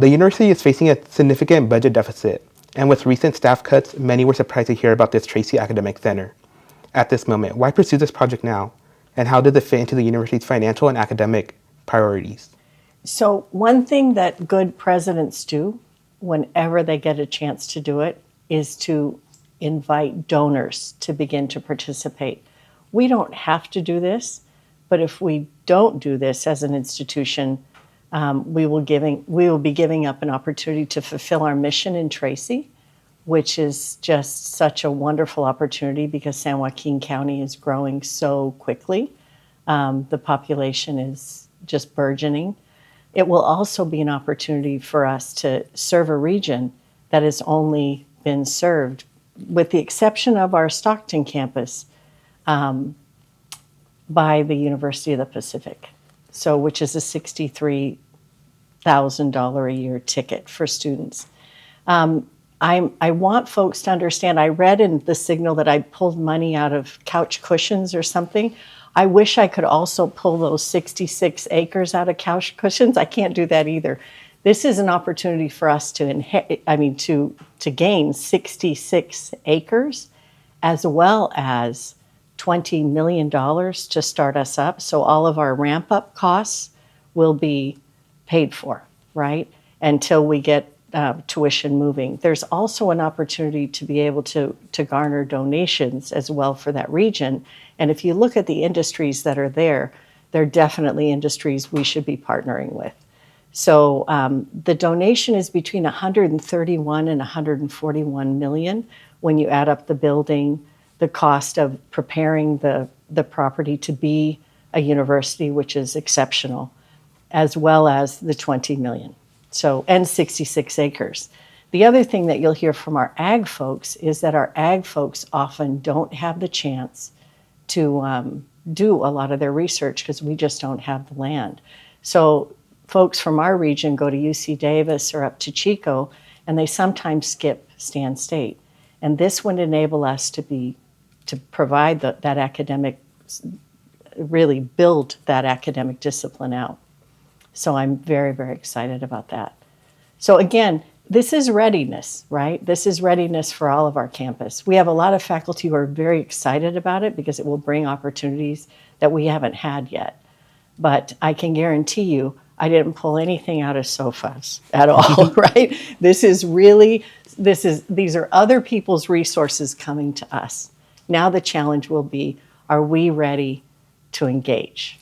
The university is facing a significant budget deficit, and with recent staff cuts, many were surprised to hear about this Tracy Academic Center. At this moment, why pursue this project now? And how does it fit into the university's financial and academic priorities? So one thing that good presidents do whenever they get a chance to do it is to invite donors to begin to participate. We don't have to do this, but if we don't do this as an institution, we will be giving up an opportunity to fulfill our mission in Tracy, which is just such a wonderful opportunity because San Joaquin County is growing so quickly. The population is just burgeoning. It will also be an opportunity for us to serve a region that has only been served, with the exception of our Stockton campus, by the University of the Pacific, so which is a $63,000 a year ticket for students. I want folks to understand, I read in the Signal that I pulled money out of couch cushions or something. I wish I could also pull those 66 acres out of couch cushions. I can't do that either. This is an opportunity for us to gain 66 acres as well as $20 million to start us up. So all of our ramp up costs will be paid for, right? Until we get tuition moving. There's also an opportunity to be able to garner donations as well for that region. And if you look at the industries that are there, they're definitely industries we should be partnering with. So the donation is between 131 and 141 million when you add up the building, the cost of preparing the property to be a university, which is exceptional, as well as the 20 million. So, and 66 acres. The other thing that you'll hear from our ag folks is that our ag folks often don't have the chance to do a lot of their research because we just don't have the land. So folks from our region go to UC Davis or up to Chico, and they sometimes skip Stan State. And this would enable us to provide that academic, really build that academic discipline out. So I'm very, very excited about that. So again, this is readiness, right? This is readiness for all of our campus. We have a lot of faculty who are very excited about it because it will bring opportunities that we haven't had yet. But I can guarantee you, I didn't pull anything out of sofas at all, right? These are other people's resources coming to us. Now the challenge will be, are we ready to engage?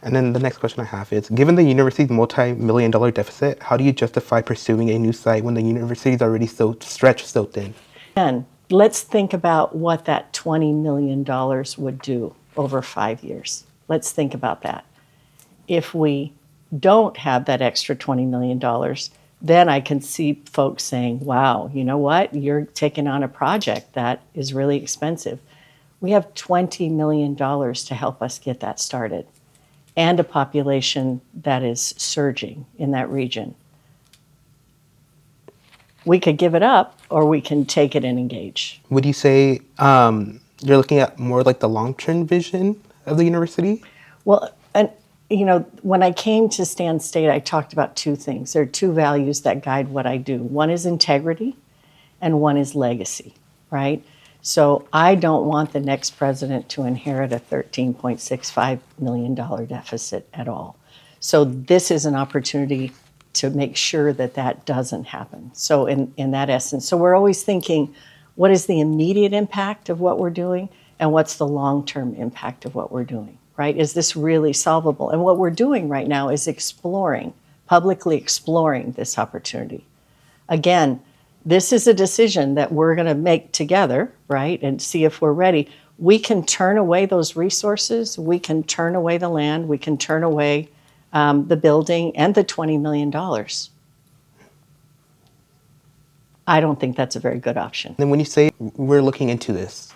And then the next question I have is, given the university's multi-million-dollar deficit, how do you justify pursuing a new site when the university is already so stretched so thin? And let's think about what that $20 million would do over 5 years. Let's think about that. If we don't have that extra $20 million, then I can see folks saying, wow, you know what? You're taking on a project that is really expensive. We have $20 million to help us get that started, and a population that is surging in that region. We could give it up, or we can take it and engage. Would you say you're looking at more like the long-term vision of the university? Well, and when I came to Stan State, I talked about two things. There are two values that guide what I do. One is integrity, and one is legacy, right? So I don't want the next president to inherit a $13.65 million deficit at all. So this is an opportunity to make sure that that doesn't happen. So in that essence, so we're always thinking, what is the immediate impact of what we're doing, and what's the long-term impact of what we're doing, right? Is this really solvable? And what we're doing right now is publicly exploring this opportunity. Again, this is a decision that we're going to make together, right, and see if we're ready. We can turn away those resources. We can turn away the land. We can turn away the building and the $20 million. I don't think that's a very good option. Then when you say we're looking into this,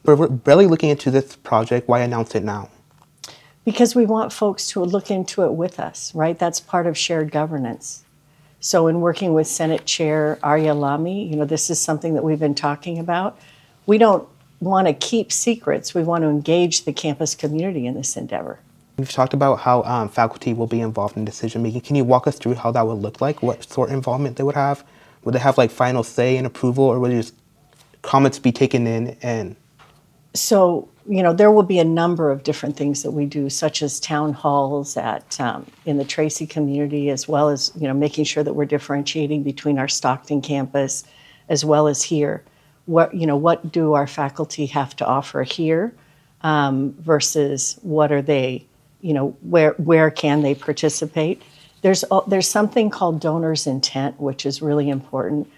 we're barely looking into this project, why announce it now? Because we want folks to look into it with us, right? That's part of shared governance. So in working with Senate Chair Arya Lamy, this is something that we've been talking about. We don't want to keep secrets. We want to engage the campus community in this endeavor. We've talked about how faculty will be involved in decision making. Can you walk us through how that would look like? What sort of involvement they would have? Would they have like final say and approval, or would just comments be taken in and? So, there will be a number of different things that we do, such as town halls in the Tracy community, as well as, making sure that we're differentiating between our Stockton campus as well as here. What do our faculty have to offer here versus what are they, where can they participate? There's something called donor's intent, which is really important.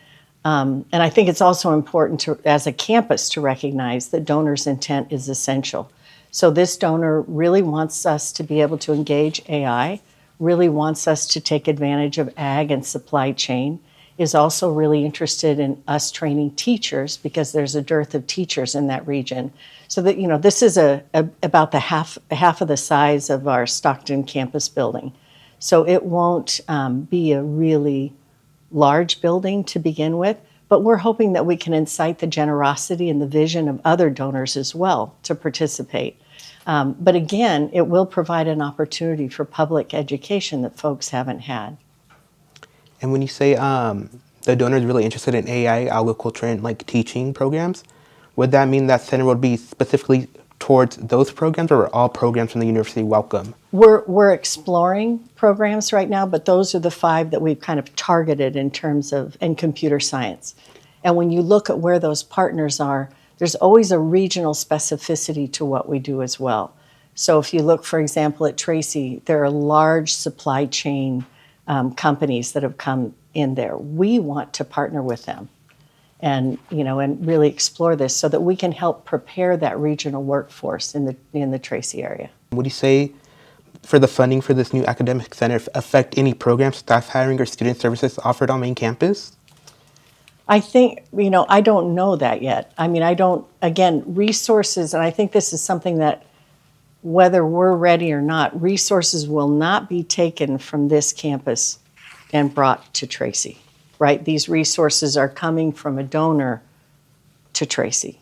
And I think it's also important as a campus to recognize that donor's intent is essential. So this donor really wants us to be able to engage AI, really wants us to take advantage of ag and supply chain, is also really interested in us training teachers because there's a dearth of teachers in that region. So that, this is about the half of the size of our Stockton campus building. So it won't be a really large building to begin with, but we're hoping that we can incite the generosity and the vision of other donors as well to participate. But again, it will provide an opportunity for public education that folks haven't had. And when you say the donor is really interested in AI, agriculture, and like teaching programs, would that mean that center would be specifically towards those programs, or are all programs from the university welcome? We're exploring programs right now, but those are the 5 that we've kind of targeted in terms of in computer science. And when you look at where those partners are, there's always a regional specificity to what we do as well. So if you look, for example, at Tracy, there are large supply chain companies that have come in there. We want to partner with them and really explore this so that we can help prepare that regional workforce in the Tracy area. Would you say for the funding for this new academic center affect any programs, staff hiring, or student services offered on main campus? I think, I don't know that yet. Resources, and I think this is something that whether we're ready or not, resources will not be taken from this campus and brought to Tracy, right? These resources are coming from a donor to Tracy.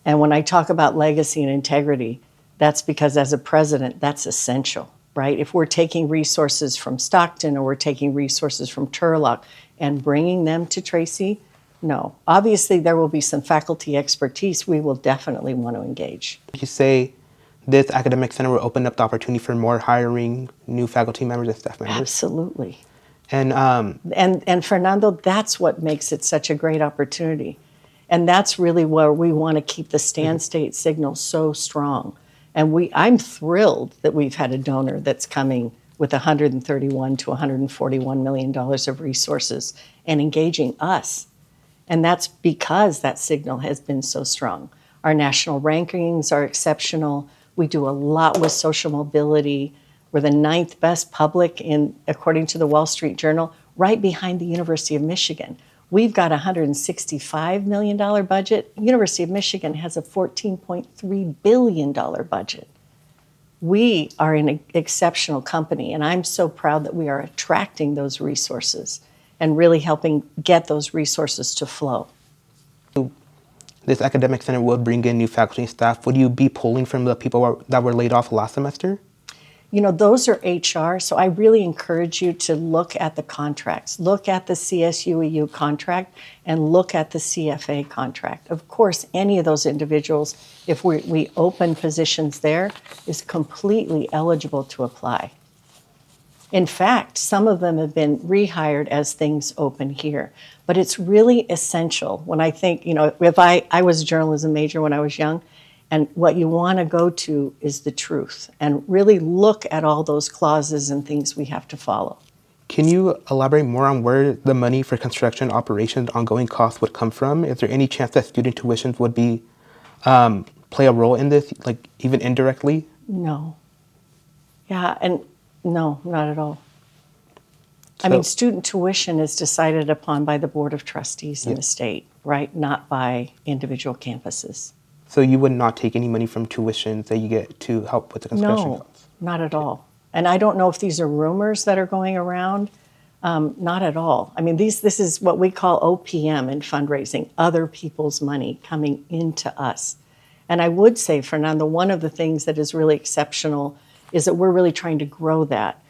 And when I talk about legacy and integrity, that's because as a president, that's essential, right? If we're taking resources from Stockton or we're taking resources from Turlock and bringing them to Tracy, no. Obviously, there will be some faculty expertise we will definitely want to engage. You say this academic center will open up the opportunity for more hiring new faculty members and staff members? Absolutely. And Fernando, that's what makes it such a great opportunity. And that's really where we want to keep the stand state signal so strong. And I'm thrilled that we've had a donor that's coming with $131 to $141 million of resources and engaging us. And that's because that signal has been so strong. Our national rankings are exceptional. We do a lot with social mobility. We're the 9th best public according to the Wall Street Journal, right behind the University of Michigan. We've got a $165 million budget. University of Michigan has a $14.3 billion budget. We are an exceptional company, and I'm so proud that we are attracting those resources and really helping get those resources to flow. This academic center will bring in new faculty and staff. Would you be pulling from the people that were laid off last semester? Those are HR, so I really encourage you to look at the contracts. Look at the CSUEU contract and look at the CFA contract. Of course, any of those individuals, if we open positions there, is completely eligible to apply. In fact, some of them have been rehired as things open here. But it's really essential when I think, if I was a journalism major when I was young, and what you want to go to is the truth and really look at all those clauses and things we have to follow. Can you elaborate more on where the money for construction operations ongoing costs would come from? Is there any chance that student tuitions would be play a role in this, like even indirectly? No. Yeah, and no, not at all. So, student tuition is decided upon by the Board of Trustees in the state, right? Not by individual campuses. So you would not take any money from tuitions that you get to help with the construction costs? No, not at all. And I don't know if these are rumors that are going around. Not at all. This is what we call OPM in fundraising, other people's money coming into us. And I would say, Fernando, one of the things that is really exceptional is that we're really trying to grow that.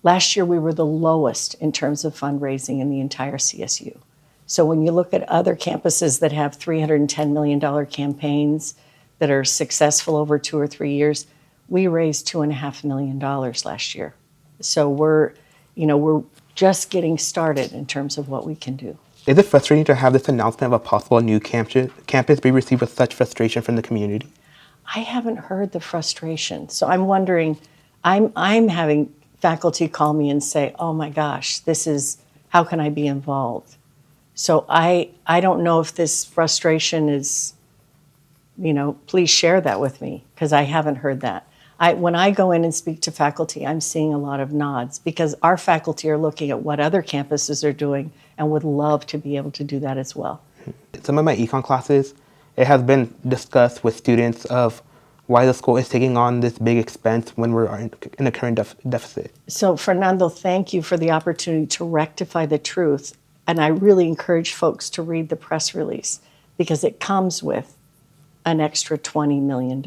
Last year, we were the lowest in terms of fundraising in the entire CSU. So when you look at other campuses that have $310 million campaigns that are successful over 2 or 3 years, we raised $2.5 million last year. So we're just getting started in terms of what we can do. Is it frustrating to have this announcement of a possible new campus be received with such frustration from the community? I haven't heard the frustration. So I'm wondering, I'm having faculty call me and say, oh my gosh, how can I be involved? So I don't know if this frustration is, please share that with me, because I haven't heard that. When I go in and speak to faculty, I'm seeing a lot of nods, because our faculty are looking at what other campuses are doing and would love to be able to do that as well. Some of my econ classes, it has been discussed with students of why the school is taking on this big expense when we're in a current deficit. So Fernando, thank you for the opportunity to rectify the truth. And I really encourage folks to read the press release, because it comes with an extra $20 million,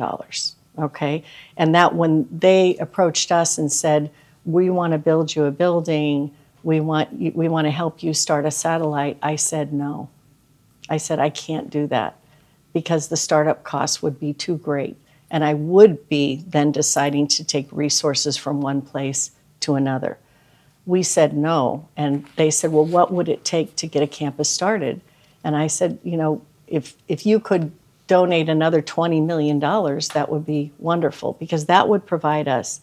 okay? And that when they approached us and said, we want to build you a building, we want to help you start a satellite, I said no. I said I can't do that, because the startup costs would be too great. And I would be then deciding to take resources from one place to another. We said no, and they said, well, what would it take to get a campus started? And I said, if you could donate another $20 million, that would be wonderful, because that would provide us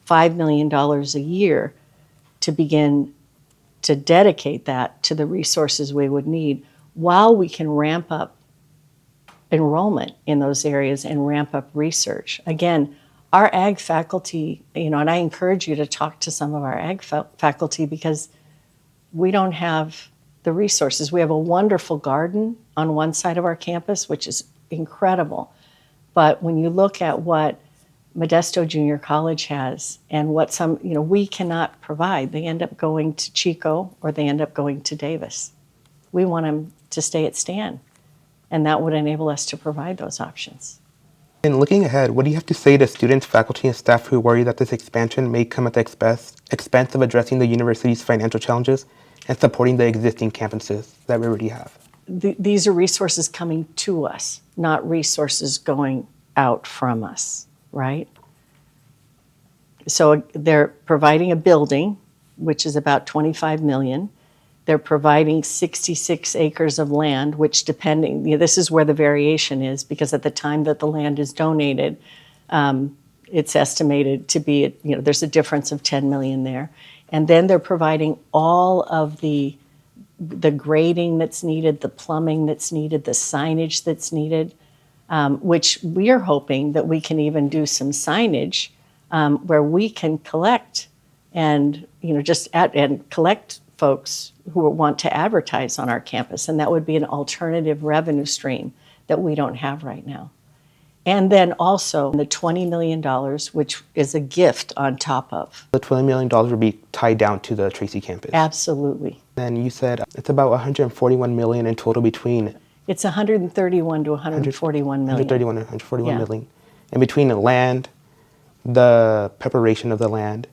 $5 million a year to begin to dedicate that to the resources we would need, while we can ramp up enrollment in those areas and ramp up research. Again, our ag faculty, and I encourage you to talk to some of our ag faculty, because we don't have the resources. We have a wonderful garden on one side of our campus, which is incredible. But when you look at what Modesto Junior College has and what we cannot provide, they end up going to Chico or they end up going to Davis. We want them to stay at Stan, and that would enable us to provide those options. And looking ahead, what do you have to say to students, faculty, and staff who worry that this expansion may come at the expense of addressing the university's financial challenges and supporting the existing campuses that we already have? These are resources coming to us, not resources going out from us, right? So they're providing a building, which is about $25 million. They're providing 66 acres of land, which this is where the variation is, because at the time that the land is donated, it's estimated to be, there's a difference of $10 million there. And then they're providing all of the grading that's needed, the plumbing that's needed, the signage that's needed, which we are hoping that we can even do some signage where we can collect and, and collect folks who want to advertise on our campus, and that would be an alternative revenue stream that we don't have right now. And then also the $20 million, which is a gift on top of. The $20 million would be tied down to the Tracy campus. Absolutely. And you said it's about $141 million in total between... It's 131 to 141 million. 131 to 141 yeah. million. And between the land, the preparation of the land,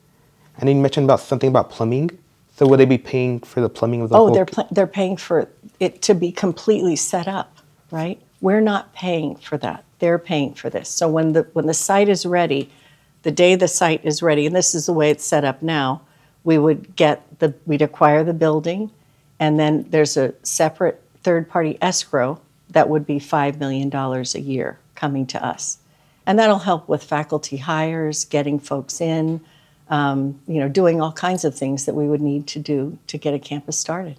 and then you mentioned something about plumbing. So will they be paying for the plumbing of the whole? They're paying for it to be completely set up, right? We're not paying for that. They're paying for this. So when the site is ready, the day the site is ready, and this is the way it's set up now, we'd acquire the building, and then there's a separate third-party escrow that would be $5 million a year coming to us. And that'll help with faculty hires, getting folks in, doing all kinds of things that we would need to do to get a campus started.